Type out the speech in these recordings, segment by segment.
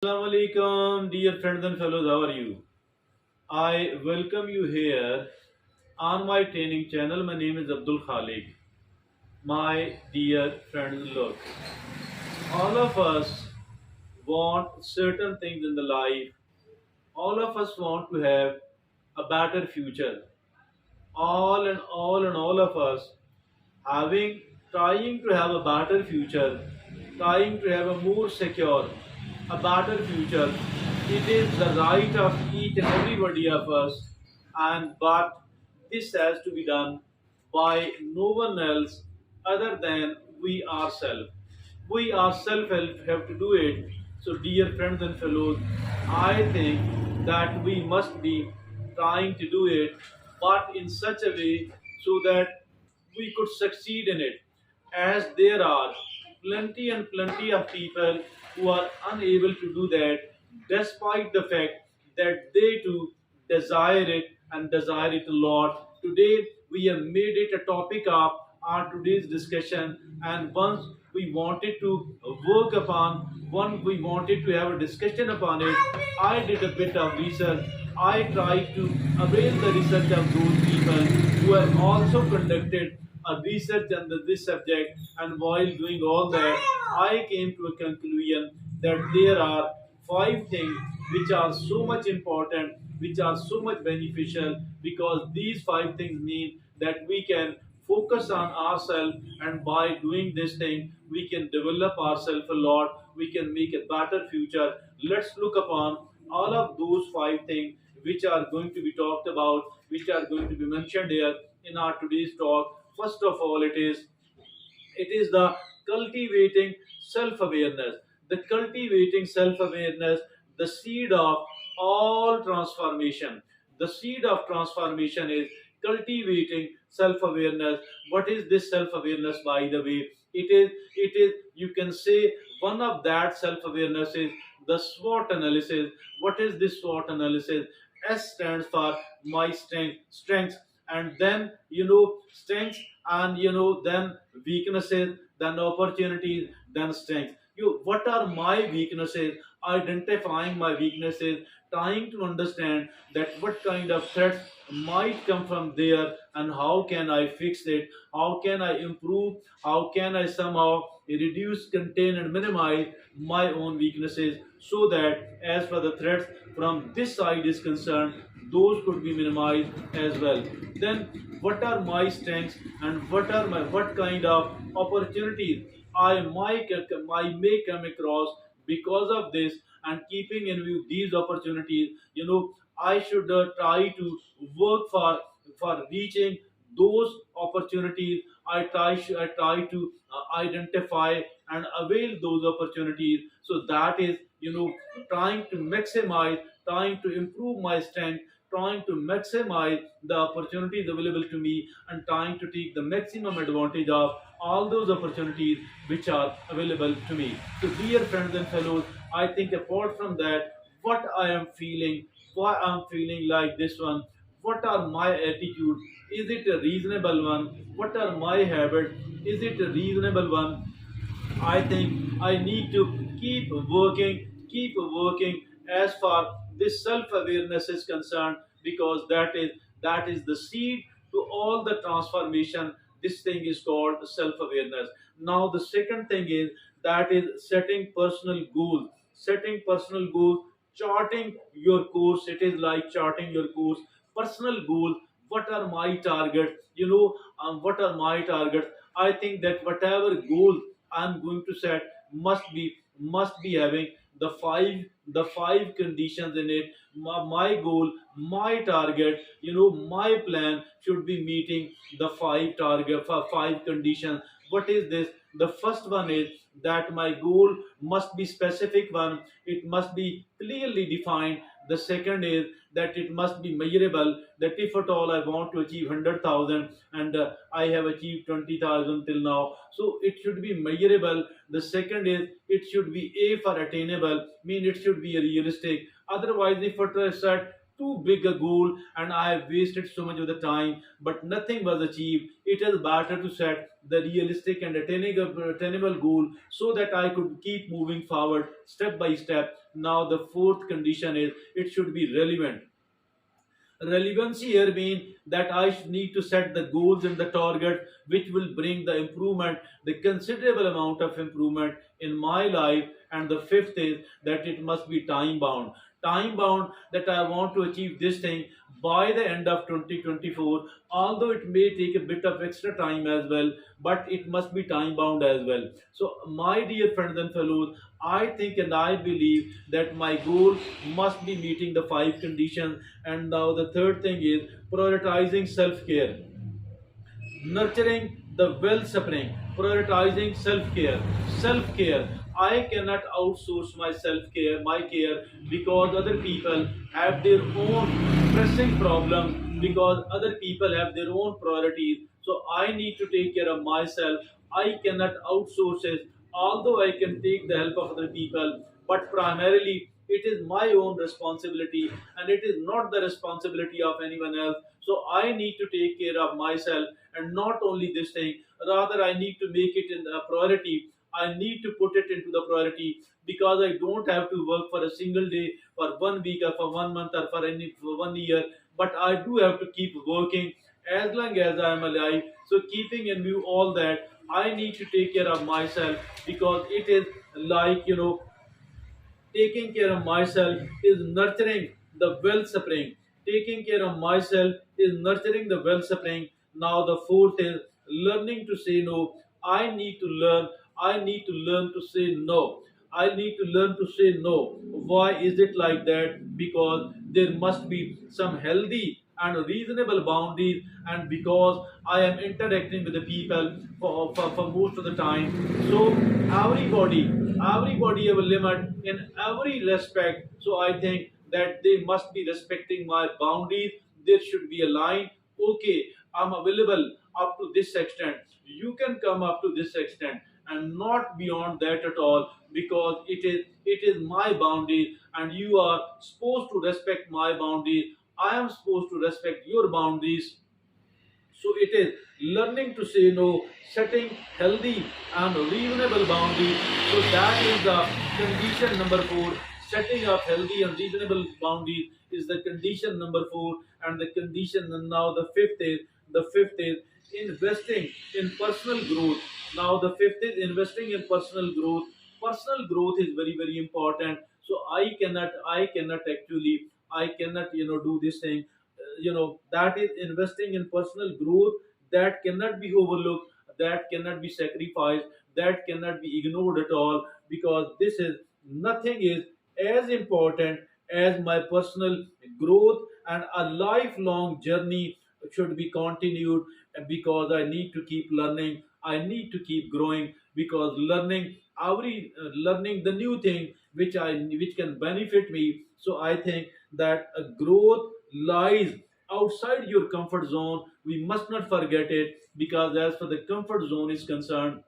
Assalamu alaikum, dear friends and fellows. How are you? I welcome you here on my training channel. My name is Abdul Khalik. My dear friends, look, all of us want certain things in the life. All of us want to have a better future. All of us having trying to have a better future, trying to have a more secure, a better future. It is the right of each and everybody of us, and but this has to be done by no one else other than we ourselves. We ourselves have to do it. So, dear friends and fellows, I think that we must be trying to do it, but in such a way so that we could succeed in it. As there are plenty and plenty of people who are unable to do that, despite the fact that they too desire it and desire it a lot. Today, we have made it a topic of our today's discussion, and once we wanted to work upon, once we wanted to have a discussion upon it, I did a bit of research. I tried to avail the research of those people who have also conducted a research under this subject, and while doing all that, I came to a conclusion that there are five things which are so much important, which are so much beneficial, because these five things mean that we can focus on ourselves, and by doing this thing we can develop ourselves a lot, we can make a better future. Let's look upon all of those five things which are going to be talked about, which are going to be mentioned here in our today's talk. First of all, it is the cultivating self-awareness. The cultivating self-awareness, the seed of all transformation. The seed of transformation is cultivating self-awareness. What is this self-awareness, by the way? It is you can say one of that self-awareness is the SWOT analysis. What is this SWOT analysis? S stands for my strengths, and then strengths, and then weaknesses, then opportunities, then strengths. What are my weaknesses? Identifying my weaknesses, trying to understand that what kind of threats might come from there, and how can I fix it, how can I improve, how can I somehow reduce, contain, and minimize my own weaknesses, so that as far the threats from this side is concerned, those could be minimized as well. Then what are my strengths, and what kind of opportunities I may come across because of this, and keeping in view these opportunities, I should try to work for reaching those opportunities. I try to identify and avail those opportunities. So that is, trying to maximize, trying to improve my strength, trying to maximize the opportunities available to me, and trying to take the maximum advantage of all those opportunities which are available to me. So, dear friends and fellows, I think apart from that, what I am feeling, why I'm feeling like this one, what are my attitude? Is it a reasonable one? What are my habits? Is it a reasonable one? I think I need to keep working as far this self-awareness is concerned, because that is the seed to all the transformation. This thing is called self-awareness. Now the second thing is that is setting personal goals. Setting personal goals, charting your course. It is like charting your course. Personal goal. What are my targets? What are my targets? I think that whatever goal I'm going to set must be having the five conditions in it. My goal, my target, my plan should be meeting the five target for five conditions. What is this? The first one is that my goal must be specific one. It must be clearly defined. The second is that it must be measurable. That if at all I want to achieve 100,000, and I have achieved 20,000 till now, so it should be measurable. The second is it should be A for attainable, mean it should be realistic. Otherwise, if it is set too big a goal and I have wasted so much of the time but nothing was achieved, it is better to set the realistic and attainable goal, so that I could keep moving forward step by step. Now the fourth condition is it should be relevant. Relevancy here means that I need to set the goals and the target which will bring the improvement, the considerable amount of improvement in my life. And the fifth is that it must be time bound. Time bound, that I want to achieve this thing by the end of 2024, although it may take a bit of extra time as well, but it must be time bound as well. So, my dear friends and fellows, I think and I believe that my goal must be meeting the five conditions. And now the third thing is prioritizing self care, nurturing the wellspring, prioritizing self-care. Self-care. I cannot outsource my self-care, my care, because other people have their own pressing problems, because other people have their own priorities. So I need to take care of myself. I cannot outsource it, although I can take the help of other people, but primarily it is my own responsibility and it is not the responsibility of anyone else. So I need to take care of myself, and not only this thing, rather I need to make it in a priority. I need to put it into the priority, because I don't have to work for a single day, for 1 week, or for 1 month, or for 1 year, but I do have to keep working as long as I am alive. So keeping in view all that, I need to take care of myself, because it is like, taking care of myself is nurturing the wellspring. Taking care of myself is nurturing the wellspring. Now the fourth is learning to say no. I need to learn. I need to learn to say no. I need to learn to say no. Why is it like that? Because there must be some healthy and reasonable boundaries, and because I am interacting with the people for most of the time. So everybody have a limit in every respect. So I think that they must be respecting my boundaries. There should be a line. Okay, I'm available up to this extent. You can come up to this extent, and not beyond that at all, because it is my boundary, and you are supposed to respect my boundaries. I am supposed to respect your boundaries. So it is learning to say no, setting healthy and reasonable boundaries. So that is the condition number four. Setting up healthy and reasonable boundaries is the condition number four. And the condition now the fifth is investing in personal growth. Now the fifth is investing in personal growth. Personal growth is very very important. So I cannot actually, I cannot do this thing. That is investing in personal growth, that cannot be overlooked, that cannot be sacrificed, that cannot be ignored at all, because this is nothing is as important as my personal growth. And a lifelong journey should be continued, because I need to keep learning, I need to keep growing, because learning the new thing which can benefit me. So I think that a growth lies outside your comfort zone. We must not forget it, because as for the comfort zone is concerned,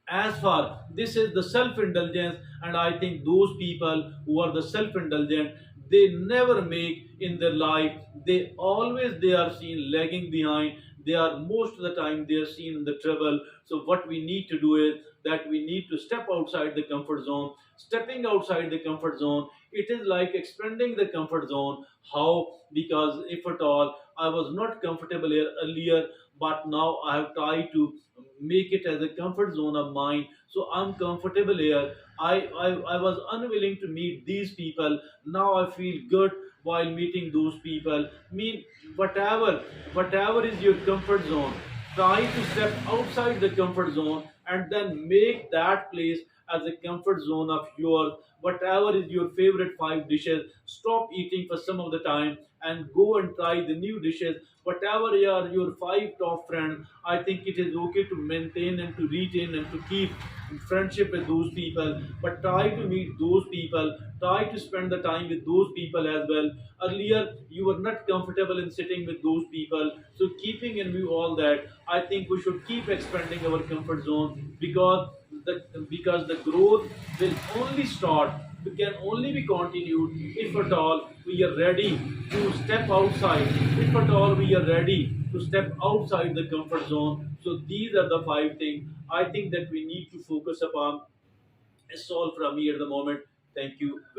as far this is the self-indulgence. And I think those people who are the self-indulgent, they never make in their life. They are seen lagging behind. They are most of the time they are seen in the trouble. So what we need to do is that we need to step outside the comfort zone. Stepping outside the comfort zone, it is like expanding the comfort zone. How? Because if at all I was not comfortable here earlier, but now I have tried to make it as a comfort zone of mine. So I'm comfortable here. I was unwilling to meet these people. Now I feel good while meeting those people. Mean, whatever is your comfort zone, try to step outside the comfort zone and then make that place as a comfort zone of yours. Whatever is your favorite five dishes, stop eating for some of the time and go and try the new dishes. Whatever are your five top friends, I think it is okay to maintain and to retain and to keep friendship with those people. But try to meet those people, try to spend the time with those people as well. Earlier, you were not comfortable in sitting with those people. So, keeping in view all that, I think we should keep expanding our comfort zone, because the growth will only start, can only be continued if at all we are ready to step outside, if at all we are ready to step outside the comfort zone. So these are the five things I think that we need to focus upon. It's all from me at the moment. Thank you very